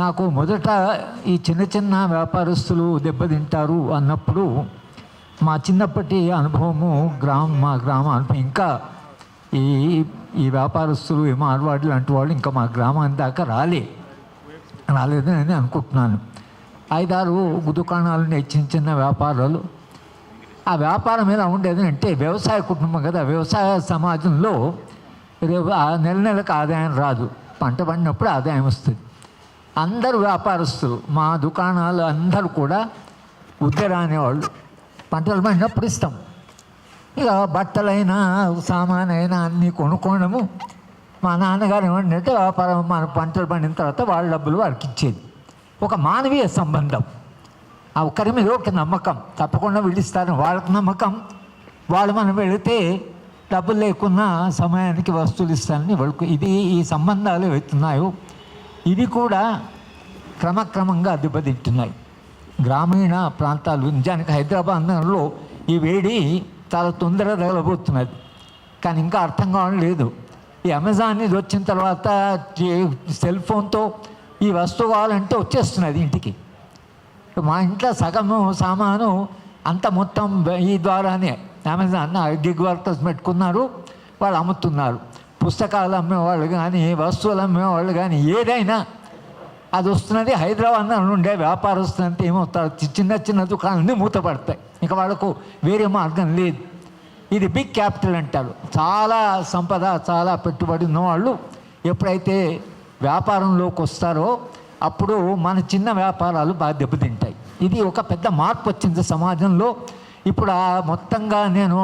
నాకు మొదట ఈ చిన్న చిన్న వ్యాపారస్తులు దెబ్బతింటారు అన్నప్పుడు మా చిన్నప్పటి అనుభవము మా గ్రామ అనుభవం ఇంకా ఈ ఈ వ్యాపారస్తులు ఈ మార్వాడి లాంటి వాళ్ళు ఇంకా మా గ్రామానికి దాకా రాలేదని అనుకుంటున్నాను. 5-6 దుకాణాలు చిన్న చిన్న వ్యాపారాలు. ఆ వ్యాపారం ఎలా ఉండేది అంటే వ్యవసాయ కుటుంబం కదా, వ్యవసాయ సమాజంలో నెలకు ఆదాయం రాదు, పంట పండినప్పుడు ఆదాయం వస్తుంది. అందరూ వ్యాపారస్తులు, మా దుకాణాలు అందరూ కూడా ఉద్దెర అనేవాళ్ళు. పంటలు పండినప్పుడు ఇస్తాం, ఇక బట్టలైనా సామాన్ అయినా అన్నీ కొనుక్కోవడము. మా నాన్నగారు ఏమంటే వ్యాపారం మన పంటలు పండిన తర్వాత వాళ్ళ డబ్బులు వాళ్ళకి ఇచ్చేది. ఒక మానవీయ సంబంధం, ఆ ఒక్కరి మీద ఒక నమ్మకం, తప్పకుండా వీళ్ళిస్తారు వాళ్ళకి నమ్మకం. వాళ్ళు మనం వెళితే డబ్బులు లేకున్నా సమయానికి వస్తువులు ఇస్తారని వాళ్ళకు ఈ సంబంధాలు ఏవైతున్నాయో ఇది కూడా క్రమక్రమంగా దెబ్బతింటున్నాయి. గ్రామీణ ప్రాంతాలు, నిజానికి హైదరాబాద్లో ఈ వేడి చాలా తొందరగా తగలబోతున్నది, కానీ ఇంకా అర్థం కావడం లేదు. ఈ అమెజాన్ ఇది వచ్చిన తర్వాత సెల్ ఫోన్తో ఈ వస్తువు కావాలంటే వచ్చేస్తున్నది ఇంటికి. మా ఇంట్లో సగము సామాను అంత మొత్తం ఈ ద్వారానే అమెజాన్ గిగ్ వర్కర్స్ పెట్టుకున్నారు, వాళ్ళు అమ్ముతున్నారు. పుస్తకాలు అమ్మేవాళ్ళు కానీ వస్తువులు అమ్మేవాళ్ళు కానీ ఏదైనా అది వస్తున్నది. హైదరాబాద్ ఉండే వ్యాపారస్తులంతా ఏమవుతారు, చిన్న చిన్న దుకాణాలన్నీ మూతపడతాయి, ఇక వాళ్ళకు వేరే మార్గం లేదు. ఇది బిగ్ క్యాపిటల్ అంటారు. చాలా సంపద, చాలా పెట్టుబడి ఉన్నవాళ్ళు ఎప్పుడైతే వ్యాపారంలోకి వస్తారో అప్పుడు మన చిన్న వ్యాపారాలు బాగా దెబ్బతింటాయి. ఇది ఒక పెద్ద మార్పు వచ్చింది సమాజంలో. ఇప్పుడు మొత్తంగా నేను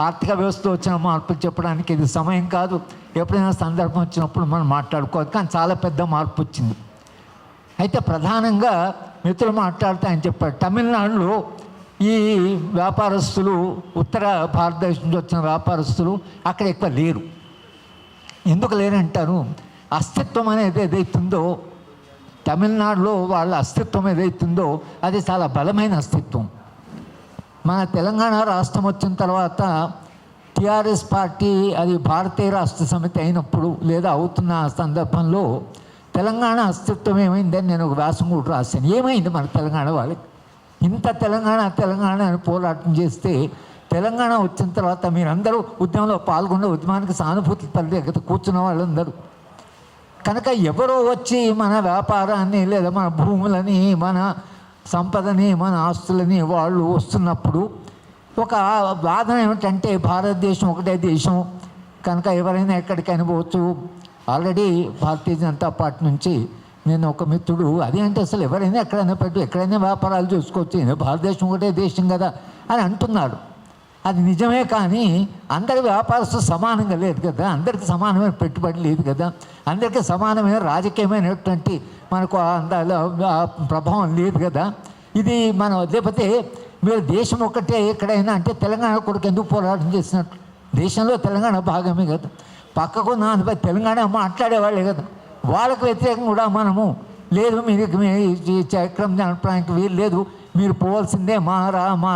ఆర్థిక వ్యవస్థ వచ్చిన మార్పులు చెప్పడానికి ఇది సమయం కాదు, ఎప్పుడైనా సందర్భం వచ్చినప్పుడు మనం మాట్లాడుకోవాలి. కానీ చాలా పెద్ద మార్పు వచ్చింది. అయితే ప్రధానంగా మిత్రులు మాట్లాడుతూ ఆయన చెప్పాడు, తమిళనాడులో ఈ వ్యాపారస్తులు, ఉత్తర భారతదేశం నుంచి వచ్చిన వ్యాపారస్తులు అక్కడ ఎక్కువ లేరు. ఎందుకు లేరంటారు, అస్తిత్వం అనేది ఏదైతుందో తమిళనాడులో వాళ్ళ అస్తిత్వం ఏదైతుందో అది చాలా బలమైన అస్తిత్వం. మన తెలంగాణ రాష్ట్రం వచ్చిన తర్వాత టీఆర్ఎస్ పార్టీ అది భారతీయ రాష్ట్ర సమితి అయినప్పుడు లేదా అవుతున్న సందర్భంలో తెలంగాణ అస్తిత్వం ఏమైందని నేను ఒక వ్యాసం కూడా రాశాను. ఏమైంది మన తెలంగాణ వాళ్ళకి? ఇంత తెలంగాణ అని పోరాటం చేస్తే తెలంగాణ వచ్చిన తర్వాత మీరందరూ ఉద్యమంలో పాల్గొన్న ఉద్యమానికి సానుభూతి పల్లె కూర్చున్న వాళ్ళందరూ కనుక ఎవరో వచ్చి మన వ్యాపారాన్ని లేదా మన భూములని, మన సంపదని, మన ఆస్తులని వాళ్ళు వస్తున్నప్పుడు ఒక వాదన ఏమిటంటే భారతదేశం ఒకటే దేశం కనుక ఎవరైనా ఎక్కడికైనా పోవచ్చు. ఆల్రెడీ భారతీయ జనతా పార్టీ నుంచి నేను ఒక మిత్రుడు అదేంటే అసలు ఎవరైనా ఎక్కడైనా వ్యాపారాలు చూసుకోవచ్చు, భారతదేశం ఒకటే దేశం కదా అని అంటున్నాడు. అది నిజమే, కానీ అందరి వ్యాపారస్తులు సమానంగా లేదు కదా, అందరికీ సమానమైన పెట్టుబడి లేదు కదా, అందరికీ సమానమైన రాజకీయమైనటువంటి మనకు ప్రభావం లేదు కదా. ఇది మనం లేకపోతే మీరు దేశం ఒక్కటే ఎక్కడైనా అంటే తెలంగాణ కొరకు ఎందుకు పోరాటం చేసినట్టు? దేశంలో తెలంగాణ భాగమే కదా, పక్కకు నాన్నపై తెలంగాణ మాట్లాడేవాళ్ళే కదా, వాళ్ళకు వ్యతిరేకంగా కూడా మనము లేదు మీరు చక్రం జరపడానికి వీలు లేదు, మీరు పోవాల్సిందే మా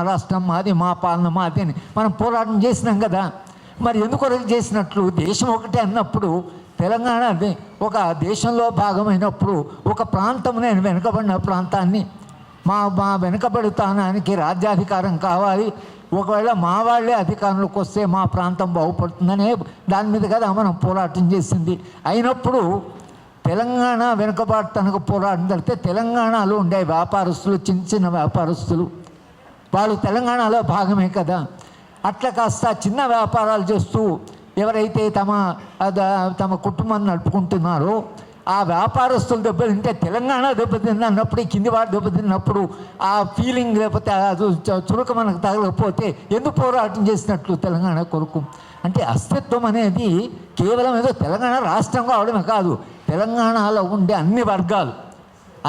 రాష్ట్రం మాది, మా పాలన మాది అని మనం పోరాటం చేసినాం కదా. మరి ఎందుకొరకు చేసినట్లు? దేశం ఒకటే అన్నప్పుడు తెలంగాణ ఒక దేశంలో భాగమైనప్పుడు ఒక ప్రాంతం, నేను వెనుకబడిన ప్రాంతాన్ని మా వెనుకబడితానానికి రాజ్యాధికారం కావాలి, ఒకవేళ మా వాళ్ళే అధికారంలోకి వస్తే మా ప్రాంతం బాగుపడుతుందనే దాని మీద కదా మనం పోరాటం చేసింది. అయినప్పుడు తెలంగాణ వెనుకబాటుతనకు పోరాటం జరిగితే తెలంగాణలో ఉండే వ్యాపారస్తులు, చిన్న చిన్న వ్యాపారస్తులు వాళ్ళు తెలంగాణలో భాగమే కదా. అట్లా కాస్త చిన్న వ్యాపారాలు చేస్తూ ఎవరైతే తమ కుటుంబాన్ని నడుపుకుంటున్నారో ఆ వ్యాపారస్తులు దెబ్బతింటే తెలంగాణ దెబ్బతింది అన్నప్పుడు, కింది వాడు దెబ్బతిన్నప్పుడు ఆ ఫీలింగ్ లేకపోతే అది చురుక మనకు తగలకపోతే ఎందుకు పోరాటం చేసినట్లు తెలంగాణ కొరకు? అంటే అస్తిత్వం అనేది కేవలం ఏదో తెలంగాణ రాష్ట్రం కావడమే కాదు, తెలంగాణలో ఉండే అన్ని వర్గాలు,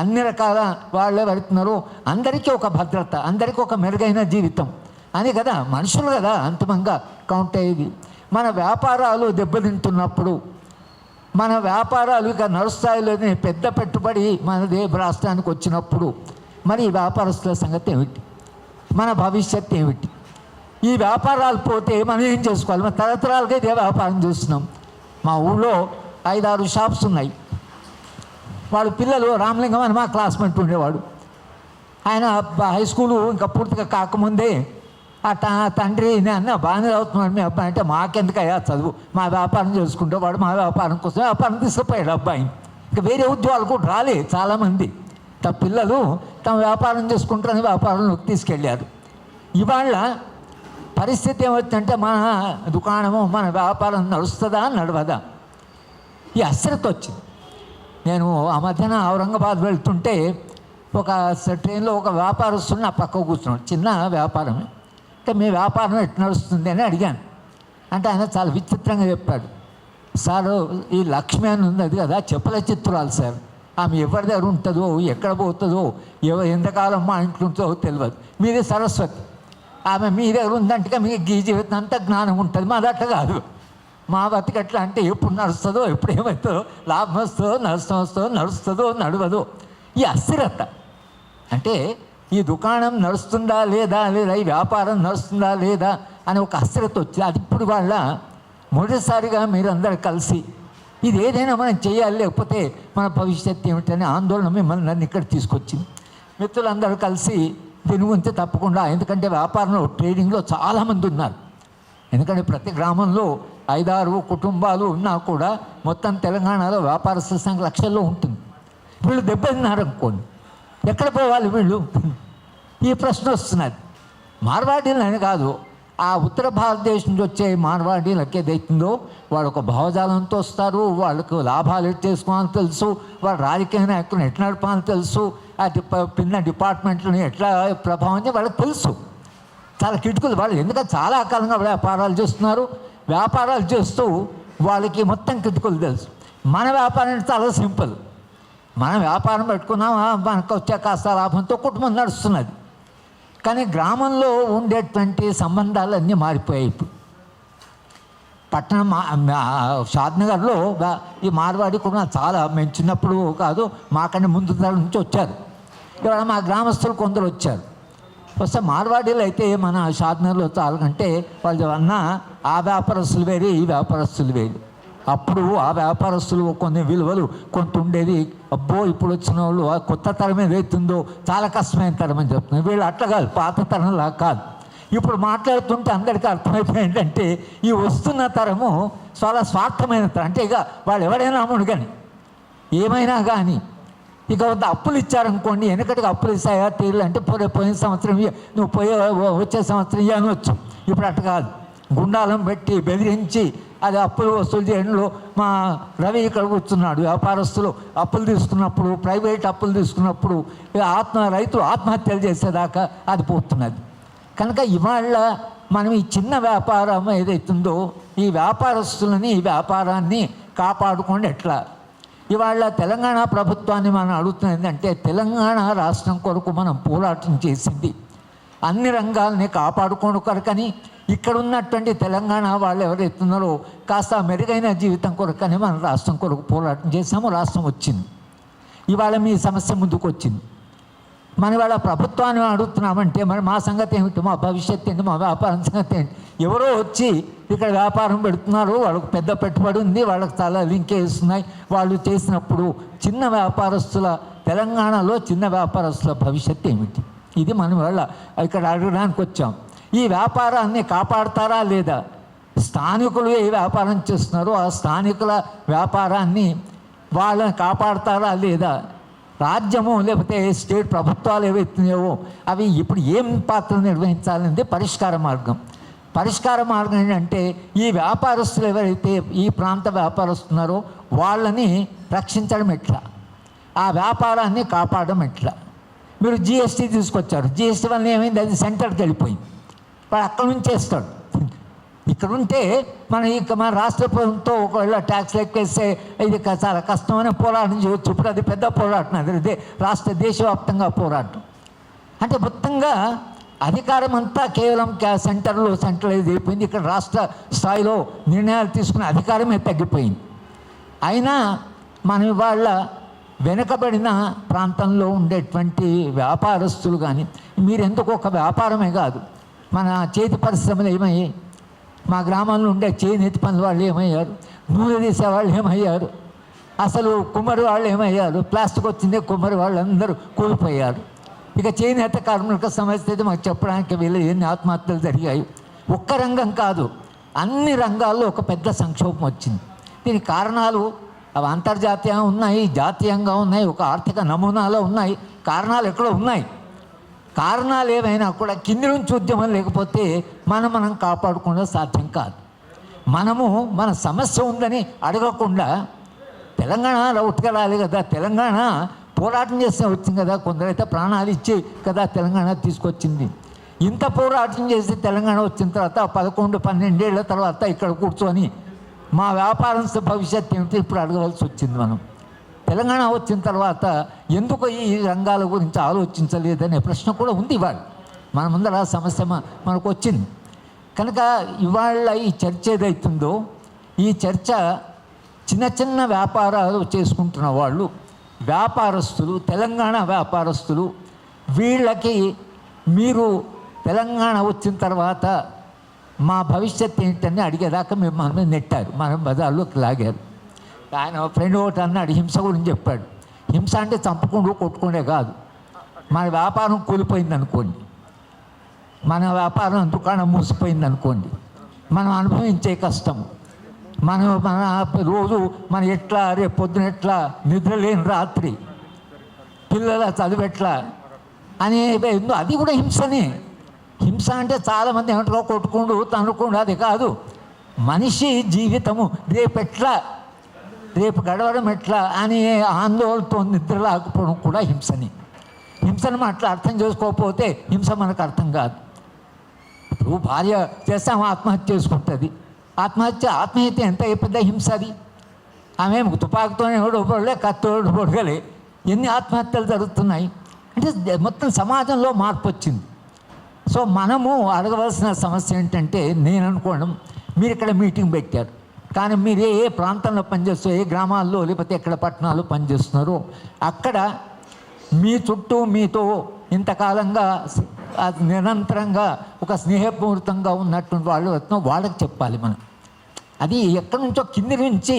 అన్ని రకాల వాళ్ళే వెళుతున్నారు, అందరికీ ఒక భద్రత, అందరికీ ఒక మెరుగైన జీవితం అని కదా, మనుషులు కదా అంతిమంగా కౌంట్ అయ్యేది. మన వ్యాపారాలు దెబ్బతింటున్నప్పుడు, మన వ్యాపారాలు ఇక నడుస్తాయిలోనే పెద్ద పెట్టుబడి మన రాష్ట్రానికి వచ్చినప్పుడు మరి ఈ వ్యాపారస్తుల సంగతి ఏమిటి? మన భవిష్యత్తు ఏమిటి? ఈ వ్యాపారాలు పోతే మనం ఏం చేసుకోవాలి? మన తరతరాలుగా ఇదే వ్యాపారం చేస్తున్నాం. మా ఊళ్ళో 5-6 షాప్స్ ఉన్నాయి. వాడు పిల్లలు రామలింగం అని మా క్లాస్మేట్ ఉండేవాడు. ఆయన హై స్కూలు ఇంకా పూర్తిగా కాకముందే తండ్రి నేను బాగానే చదువుతున్నాడు మీ అబ్బాయి అంటే, మాకెందుకయ్యా చదువు, మా వ్యాపారం చేసుకుంటే వాడు మా వ్యాపారం కోసం వ్యాపారం తీసుకుపోయాడు అబ్బాయిని. ఇంకా వేరే ఉద్యోగాలు కూడా రాలే చాలామంది. తమ పిల్లలు తమ వ్యాపారం చేసుకుంటారని వ్యాపారంలోకి తీసుకెళ్ళారు. ఇవాళ పరిస్థితి ఏమవుతుందంటే, మన దుకాణము మన వ్యాపారం నడుస్తుందా నడవదా, ఈ అశ్రద్ధ వచ్చింది. నేను ఆ మధ్యన ఔరంగాబాద్ వెళ్తుంటే ఒక ట్రైన్లో ఒక వ్యాపారస్తుడు నా పక్కకు కూర్చున్నాడు. చిన్న వ్యాపారమే. అంటే మీ వ్యాపారం ఎట్లా నడుస్తుంది అని అడిగాను. అంటే ఆయన చాలా విచిత్రంగా చెప్పాడు. సార్, ఈ లక్ష్మి అని ఉన్నది కదా, చెప్పుల చిత్రాలు సార్, ఆమె ఎవరి దగ్గర ఉంటుందో, ఎక్కడ పోతుందో, ఎంతకాలం మా ఇంట్లో ఉంటుందో తెలియదు. మీది సరస్వతి, ఆమె మీ దగ్గర ఉందంటే మీకు ఈ జీవితం అంతా జ్ఞానం ఉంటుంది. మాది అట్లా కాదు. మా బతికట్లా అంటే ఎప్పుడు నడుస్తుందో, ఎప్పుడు ఏమవుతుందో, లాభం వస్తుందో, నష్టం వస్తుందో, నడుస్తుందో నడవదో, ఈ అస్థిరత. అంటే ఈ దుకాణం నడుస్తుందా లేదా, ఈ వ్యాపారం నడుస్తుందా లేదా అని ఒక అస్థిరత వచ్చింది. అది ఇప్పుడు వాళ్ళ మొదటిసారిగా మీరందరూ కలిసి ఇది ఏదైనా మనం చేయాలి, లేకపోతే మన భవిష్యత్తు ఏమిటనే ఆందోళన మిమ్మల్ని నన్ను ఇక్కడ తీసుకొచ్చింది. మిత్రులందరూ కలిసి దీని గురించి తప్పకుండా, ఎందుకంటే వ్యాపారంలో ట్రేడింగ్లో చాలామంది ఉన్నారు. ఎందుకంటే ప్రతి గ్రామంలో 5-6 కుటుంబాలు ఉన్నా కూడా మొత్తం తెలంగాణలో వ్యాపారస్తుల సంఖ్య లక్షల్లో ఉంటుంది. వీళ్ళు దెబ్బతిన్నారు అనుకోండి, ఎక్కడ పోవాలి వీళ్ళు, ఈ ప్రశ్న వస్తున్నది. మార్వాడీలు అని కాదు, ఆ ఉత్తర భారతదేశం నుంచి వచ్చే మార్వాడీలకి ఏదైతుందో వాళ్ళు ఒక భావజాలంతో వస్తారు. వాళ్ళకు లాభాలు ఎట్లా చేసుకోవాలని తెలుసు, వాళ్ళ రాజకీయ నాయకులను ఎట్లా నడపాలని తెలుసు, ఆ పిన్న డిపార్ట్మెంట్లను ఎట్లా ప్రభావం వాళ్ళకి తెలుసు. చాలా కిటుకులు వాళ్ళు, ఎందుకంటే చాలా కాలంగా వ్యాపారాలు చేస్తున్నారు. వ్యాపారాలు చేస్తూ వాళ్ళకి మొత్తం కిటుకులు తెలుసు. మన వ్యాపారం అంటే చాలా సింపుల్. మనం వ్యాపారం పెట్టుకున్నామా, మనకు వచ్చే కాస్త లాభంతో కుటుంబం నడుస్తున్నది. కానీ గ్రామంలో ఉండేటువంటి సంబంధాలన్నీ మారిపోయాయి. ఇప్పుడు పట్టణం షాద్నగర్లో ఈ మార్వాడి కూడా చాలా, మేము చిన్నప్పుడు కాదు మాకన్నా ముందు తరం నుంచి వచ్చారు. ఇవాళ మా గ్రామస్తులు కొందరు వచ్చారు. వస్తే మార్వాడీలు అయితే మన షాద్నగర్లో చాలంటే వాళ్ళు అన్న ఆ వ్యాపారస్తులు వేరే, ఈ వ్యాపారస్తులు వేరే. అప్పుడు ఆ వ్యాపారస్తులు కొన్ని విలువలు కొంత ఉండేది. అబ్బో ఇప్పుడు వచ్చిన వాళ్ళు ఆ కొత్త తరం ఏదైతుందో చాలా కష్టమైన తరం అని చెప్తున్నారు. వీళ్ళు అట్లా కాదు, పాత తరంలా కాదు. ఇప్పుడు మాట్లాడుతుంటే అందరికీ అర్థమైపోయి ఏంటంటే, ఈ వస్తున్న తరము చాలా స్వార్థమైన తరం. అంటే ఇక వాళ్ళు ఎవరైనా అమ్ముడు కానీ ఏమైనా కానీ ఇక అప్పులు ఇచ్చారనుకోండి, వెనకటికి అప్పులు ఇస్తాయా తీరులు అంటే పోయిన సంవత్సరం నువ్వు వచ్చే సంవత్సరం అనవచ్చు. ఇప్పుడు అట్లా కాదు, గుండాలను పెట్టి బెదిరించి అది అప్పులు వసూలు చేయడంలో మా రవి ఇక్కడ కూర్చున్నాడు. వ్యాపారస్తులు అప్పులు తీసుకున్నప్పుడు, ప్రైవేట్ అప్పులు తీసుకున్నప్పుడు రైతులు ఆత్మహత్యలు చేసేదాకా అది పోతున్నది. కనుక ఇవాళ మనం ఈ చిన్న వ్యాపారం ఏదైతుందో ఈ వ్యాపారస్తులని, ఈ వ్యాపారాన్ని కాపాడుకోండి ఎట్లా. ఇవాళ తెలంగాణ ప్రభుత్వాన్ని మనం అడుగుతున్నది ఏంటంటే, తెలంగాణ రాష్ట్రం కొరకు మనం పోరాటం చేసింది అన్ని రంగాల్ని కాపాడుకోవడం కొరకని. ఇక్కడ ఉన్నటువంటి తెలంగాణ వాళ్ళు ఎవరైతున్నారో కాస్త మెరుగైన జీవితం కొరకని మనం రాష్ట్రం కొరకు పోరాటం చేసాము. రాష్ట్రం వచ్చింది. ఇవాళ మీ సమస్య ముందుకు వచ్చింది. మన ఇవాళ ప్రభుత్వాన్ని అడుగుతున్నామంటే మరి మా సంగతి ఏమిటి, మా భవిష్యత్తు ఏంటి, మా వ్యాపారం సంగతి ఏంటి. ఎవరో వచ్చి ఇక్కడ వ్యాపారం పెడుతున్నారు, వాళ్ళకు పెద్ద పెట్టుబడి ఉంది, వాళ్ళకి చాలా లింకేస్తున్నాయి. వాళ్ళు చేసినప్పుడు చిన్న వ్యాపారస్తుల, తెలంగాణలో చిన్న వ్యాపారస్తుల భవిష్యత్తు ఏమిటి, ఇది మనం వాళ్ళ ఇక్కడ అడగడానికి వచ్చాం. ఈ వ్యాపారాన్ని కాపాడతారా లేదా, స్థానికులు ఏ వ్యాపారం చేస్తున్నారో ఆ స్థానికుల వ్యాపారాన్ని వాళ్ళని కాపాడతారా లేదా, రాజ్యము లేకపోతే స్టేట్ ప్రభుత్వాలు ఏవైతున్నాయో అవి ఇప్పుడు ఏం పాత్ర నిర్వహించాలనేది పరిష్కార మార్గం. పరిష్కార మార్గం ఏంటంటే, ఈ వ్యాపారస్తులు ఎవరైతే ఈ ప్రాంత వ్యాపారస్తున్నారో వాళ్ళని రక్షించడం ఎట్లా, ఆ వ్యాపారాన్ని కాపాడడం ఎట్లా. మీరు జిఎస్టీ తీసుకొచ్చారు, జిఎస్టీ వల్ల ఏమైంది, అది సెంటర్కి వెళ్ళిపోయింది. వాడు అక్కడి నుంచి వేస్తాడు. ఇక్కడ ఉంటే మన రాష్ట్ర ప్రభుత్వంతో ఒకవేళ ట్యాక్స్ లెక్కేస్తే ఇది చాలా కష్టమైన పోరాటం చేయవచ్చు. ఇప్పుడు అది పెద్ద పోరాటం, అది దేశవ్యాప్తంగా పోరాటం. అంటే మొత్తంగా అధికారం అంతా కేవలం సెంట్రలైజ్ అయిపోయింది. ఇక్కడ రాష్ట్ర స్థాయిలో నిర్ణయాలు తీసుకునే అధికారమే తగ్గిపోయింది. అయినా మనం ఇవాళ వెనుకబడిన ప్రాంతంలో ఉండేటువంటి వ్యాపారస్తులు కానీ, మీరెందుకు ఒక వ్యాపారమే కాదు, మన చేతి పరిశ్రమలు ఏమయ్యాయి, మా గ్రామంలో ఉండే చేనేతి పనుల వాళ్ళు ఏమయ్యారు, నూనె తీసే వాళ్ళు ఏమయ్యారు, అసలు కుమ్మరి వాళ్ళు ఏమయ్యారు? ప్లాస్టిక్ వచ్చిందే కుమ్మరి వాళ్ళు అందరూ కూలిపోయారు. ఇక చేనేత కార్మిక సమస్య అయితే మాకు చెప్పడానికి వీళ్ళు ఎన్ని ఆత్మహత్యలు జరిగాయి. ఒక్క రంగం కాదు, అన్ని రంగాల్లో ఒక పెద్ద సంక్షోభం వచ్చింది. దీనికి కారణాలు అవి అంతర్జాతీయంగా ఉన్నాయి, జాతీయంగా ఉన్నాయి, ఒక ఆర్థిక నమూనాలో ఉన్నాయి. కారణాలు ఎక్కడో ఉన్నాయి. కారణాలు ఏమైనా కూడా కింది నుంచి ఉద్యమం లేకపోతే మనం కాపాడుకోవడం సాధ్యం కాదు. మనము మన సమస్య ఉందని అడగకుండా తెలంగాణ ఉట్టుకెళ్ళాలి కదా, తెలంగాణ పోరాటం చేస్తే వచ్చింది కదా, కొందరైతే ప్రాణాలు ఇచ్చి కదా తెలంగాణ తీసుకొచ్చింది. ఇంత పోరాటం చేసి తెలంగాణ వచ్చిన తర్వాత 11-12 ఏళ్ల తర్వాత ఇక్కడ కూర్చొని మా వ్యాపారం భవిష్యత్తు ఏమిటి ఇప్పుడు అడగవలసి వచ్చింది. మనం తెలంగాణ వచ్చిన తర్వాత ఎందుకు ఈ రంగాల గురించి ఆలోచించలేదనే ప్రశ్న కూడా ఉంది. ఇవాళ మన ముందర సమస్య మనకు వచ్చింది కనుక ఇవాళ ఈ చర్చ ఏదైతుందో ఈ చర్చ చిన్న చిన్న వ్యాపారాలు చేసుకుంటున్న వాళ్ళు, వ్యాపారస్తులు, తెలంగాణ వ్యాపారస్తులు, వీళ్ళకి మీరు తెలంగాణ వచ్చిన తర్వాత మా భవిష్యత్తు ఏంటని అడిగేదాకా మేము మన నెట్టారు, మన బజార్లోకి లాగారు. ఆయన ఫ్రెండ్ ఒకటి అన్నాడు, హింస గురించి చెప్పాడు. హింస అంటే చంపుకుంటూ కొట్టుకునే కాదు. మన వ్యాపారం కూలిపోయింది అనుకోండి, మన వ్యాపారం దుకాణం మూసిపోయింది అనుకోండి, మనం అనుభవించే కష్టం, మన రోజు మన ఎట్లా రేపు పొద్దున ఎట్లా నిద్రలేని రాత్రి, పిల్లల చదువు ఎట్లా అని అది కూడా హింసనే. హింస అంటే చాలామంది ఏమంటారో కొట్టుకుంటూ తనుకుండు, అది కాదు. మనిషి జీవితము రేపు గడవడం ఎట్లా అని ఆందోళనతో నిద్ర లేకపోవడం కూడా హింసని. హింసను మనం అట్లా అర్థం చేసుకోకపోతే హింస మనకు అర్థం కాదు. ఇప్పుడు భార్య చేస్తాం ఆత్మహత్య చేసుకుంటుంది. ఆత్మహత్య ఎంత పెద్ద హింస అది. ఆమె తుపాకుతోనే పొడలే, కత్తోడు పొడగలే, ఎన్ని ఆత్మహత్యలు జరుగుతున్నాయి అంటే మొత్తం సమాజంలో మార్పు వచ్చింది. సో మనము అడగవలసిన సమస్య ఏంటంటే, నేను అనుకోవడం, మీరు ఇక్కడ మీటింగ్ పెట్టారు కానీ మీరు ఏ ప్రాంతంలో పనిచేస్తారో, ఏ గ్రామాల్లో లేకపోతే ఎక్కడ పట్టణాల్లో పనిచేస్తున్నారో అక్కడ మీ చుట్టూ మీతో ఇంతకాలంగా నిరంతరంగా ఒక స్నేహపూరితంగా ఉన్నటువంటి వాళ్ళకి చెప్పాలి మనం. అది ఎక్కడి నుంచో కింది నుంచి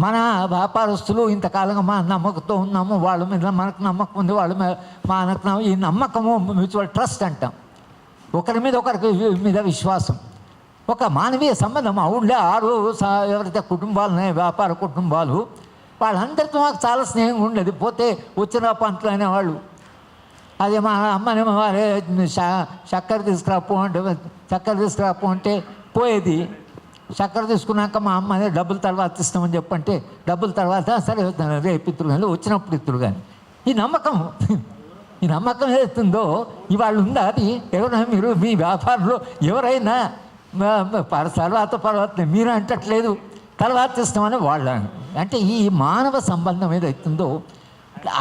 మన వ్యాపారస్తులు ఇంతకాలంగా మా నమ్మకంతో ఉన్నాము, వాళ్ళ మీద మనకు నమ్మకం ఉంది, వాళ్ళ మీద మనకు ఈ నమ్మకము మ్యూచువల్ ట్రస్ట్ అంటాం. ఒకరి మీద ఒకరికి మీద విశ్వాసం, ఒక మానవీయ సంబంధం. ఆ ఊళ్ళో ఎవరైతే కుటుంబాలు ఉన్నాయో, వ్యాపార కుటుంబాలు, వాళ్ళందరితో మాకు చాలా స్నేహంగా ఉండేది. పోతే వచ్చిన పంటలు అనేవాళ్ళు, అదే మా అమ్మనేమో వారే చక్కెర తీసుకురాపో అంటే పోయేది. చక్కెర తీసుకున్నాక మా అమ్మ అదే డబ్బులు తర్వాత ఇస్తామని చెప్పంటే డబ్బుల తర్వాత సరే రేపు ఇత్తురు కానీ వచ్చినప్పుడు ఇత్తురు కానీ. ఈ నమ్మకం ఏదైతుందో ఇవాళ ఉందా? అది ఎవరైనా మీరు మీ వ్యాపారంలో ఎవరైనా తర్వాత మీరు అంటట్లేదు, తర్వాత ఇస్తామని వాళ్ళు అంటే ఈ మానవ సంబంధం ఏదైతుందో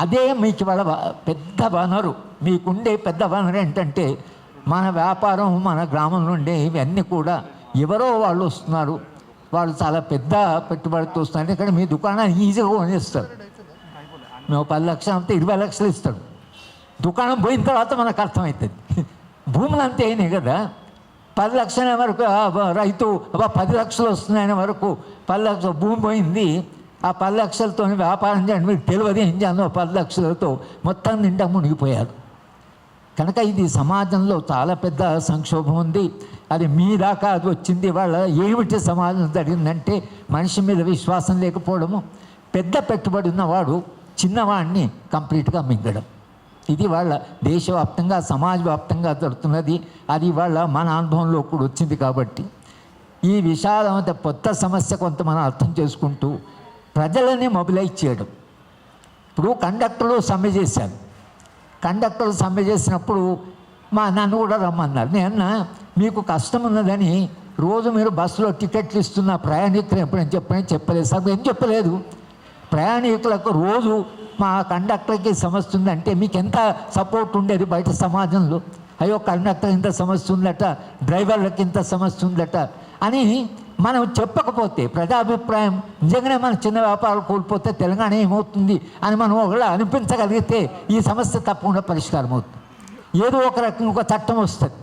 అదే మీకు వాళ్ళ పెద్ద వనరు. మీకుండే పెద్ద వనరు ఏంటంటే మన వ్యాపారం, మన గ్రామం నుండి ఇవన్నీ కూడా ఎవరో వాళ్ళు వస్తున్నారు, వాళ్ళు చాలా పెద్ద పెట్టుబడితో వస్తున్నారు. ఇక్కడ మీ దుకాణాన్ని ఈజీగా కొనేస్తారు. మేము 10 లక్షలు అంటే 20 లక్షలు ఇస్తాడు. దుకాణం పోయిన తర్వాత మనకు అర్థమవుతుంది. భూములు అంతే అయినాయి కదా, 10 లక్షల వరకు రైతు 10 లక్షలు వస్తున్నాయనే వరకు 10 లక్షల భూమి పోయింది. ఆ 10 లక్షలతో వ్యాపారం చేయండి, మీకు తెలియదు ఏం చేయాలో. 10 లక్షలతో మొత్తం నిండా మునిగిపోయారు. కనుక ఇది సమాజంలో చాలా పెద్ద సంక్షోభం ఉంది. అది మీ దాకా అది వచ్చింది. వాళ్ళ ఏమిటి సమాజం జరిగిందంటే మనిషి మీద విశ్వాసం లేకపోవడము, పెద్ద పెట్టుబడి ఉన్నవాడు చిన్నవాడిని కంప్లీట్గా మింగడం. ఇది వాళ్ళ దేశవ్యాప్తంగా సమాజవ్యాప్తంగా జరుగుతున్నది. అది వాళ్ళ మన అనుభవంలో కూడా వచ్చింది. కాబట్టి ఈ విషాదం కొత్త సమస్య కొంత మనం అర్థం చేసుకుంటూ ప్రజలని మొబిలైజ్ చేయడం. ఇప్పుడు కండక్టర్లు సమ్మె చేశారు. కండక్టర్లు సమ్మె చేసినప్పుడు నన్ను కూడా రమ్మన్నారు. నేను మీకు కష్టం ఉన్నదని రోజు మీరు బస్సులో టికెట్లు ఇస్తున్న ప్రయాణికులు ఎప్పుడైనా చెప్పలేదు సార్. ఏం చెప్పలేదు. ప్రయాణికులకు రోజు మా కండక్టర్కి సమస్య ఉందంటే మీకు ఎంత సపోర్ట్ ఉండేది బయట సమాజంలో. అయ్యో కండక్టర్ ఇంత సమస్య ఉందట, డ్రైవర్లకి ఇంత సమస్య ఉందట అని మనం చెప్పకపోతే, ప్రజాభిప్రాయం నిజంగానే మన చిన్న వ్యాపారాలు కోల్పోతే తెలంగాణ ఏమవుతుంది అని మనం ఒకవేళ అనిపించగలిగితే ఈ సమస్య తప్పకుండా పరిష్కారం అవుతుంది. ఏదో ఒక రకంగా ఒక చట్టం వస్తుంది.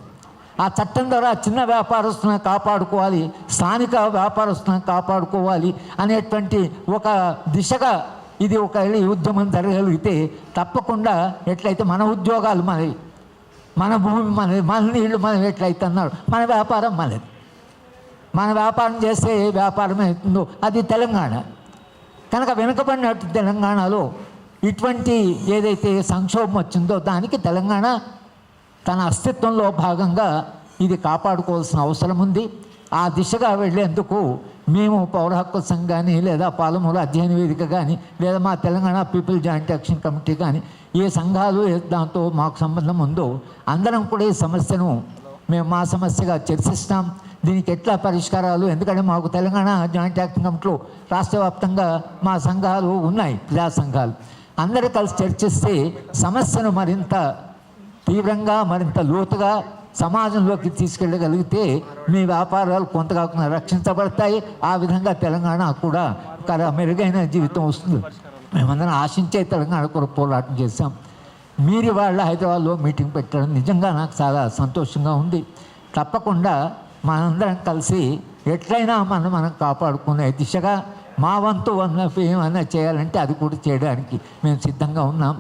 ఆ చట్టం ద్వారా చిన్న వ్యాపారస్తులను కాపాడుకోవాలి, స్థానిక వ్యాపారస్తులను కాపాడుకోవాలి అనేటువంటి ఒక దిశగా ఇది ఒక ఉద్యమం జరగలిగితే తప్పకుండా ఎట్లయితే మన ఉద్యోగాలు మనవి, మన భూమి మనది, మన నీళ్ళు మనం ఎట్లయితే అన్నారు, మన వ్యాపారం మనది. మన వ్యాపారం చేస్తే ఏ వ్యాపారం అవుతుందో అది తెలంగాణ. కనుక వెనుకబడినట్టు తెలంగాణలో ఇటువంటి ఏదైతే సంక్షోభం వచ్చిందో దానికి తెలంగాణ తన అస్తిత్వంలో భాగంగా ఇది కాపాడుకోవాల్సిన అవసరం ఉంది. ఆ దిశగా వెళ్ళేందుకు మేము పౌర హక్కుల సంఘం కానీ, లేదా పాలమూరు అధ్యయన వేదిక కానీ, లేదా మా Telangana people joint action committee కానీ, ఏ సంఘాలు దాంతో మాకు సంబంధం ఉందో అందరం కూడా ఈ సమస్యను మేము మా సమస్యగా చర్చిస్తాం. దీనికి ఎట్లా పరిష్కారాలు, ఎందుకంటే మాకు తెలంగాణ జాయింట్ యాక్షన్ కమిటీలో రాష్ట్ర వ్యాప్తంగా మా సంఘాలు ఉన్నాయి, ప్రజా సంఘాలు. అందరూ కలిసి చర్చిస్తే సమస్యను మరింత తీవ్రంగా, మరింత లోతుగా సమాజంలోకి తీసుకెళ్ళగలిగితే మీ వ్యాపారాలు కొంత కాకుండా రక్షించబడతాయి. ఆ విధంగా తెలంగాణ కూడా ఒక మెరుగైన జీవితం వస్తుంది. మేమందరం ఆశించే తెలంగాణ కొరకు పోరాటం చేశాం. మీరు వాళ్ళ హైదరాబాద్లో మీటింగ్ పెట్టడం నిజంగా నాకు చాలా సంతోషంగా ఉంది. తప్పకుండా మనందరం కలిసి ఎట్లయినా మనం కాపాడుకునే దిశగా మా వంతు ఏమైనా చేయాలంటే అది కూడా చేయడానికి మేము సిద్ధంగా ఉన్నాం.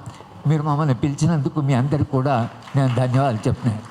మీరు మమ్మల్ని పిలిచినందుకు మీ అందరికీ కూడా నేను ధన్యవాదాలు చెప్తున్నాను.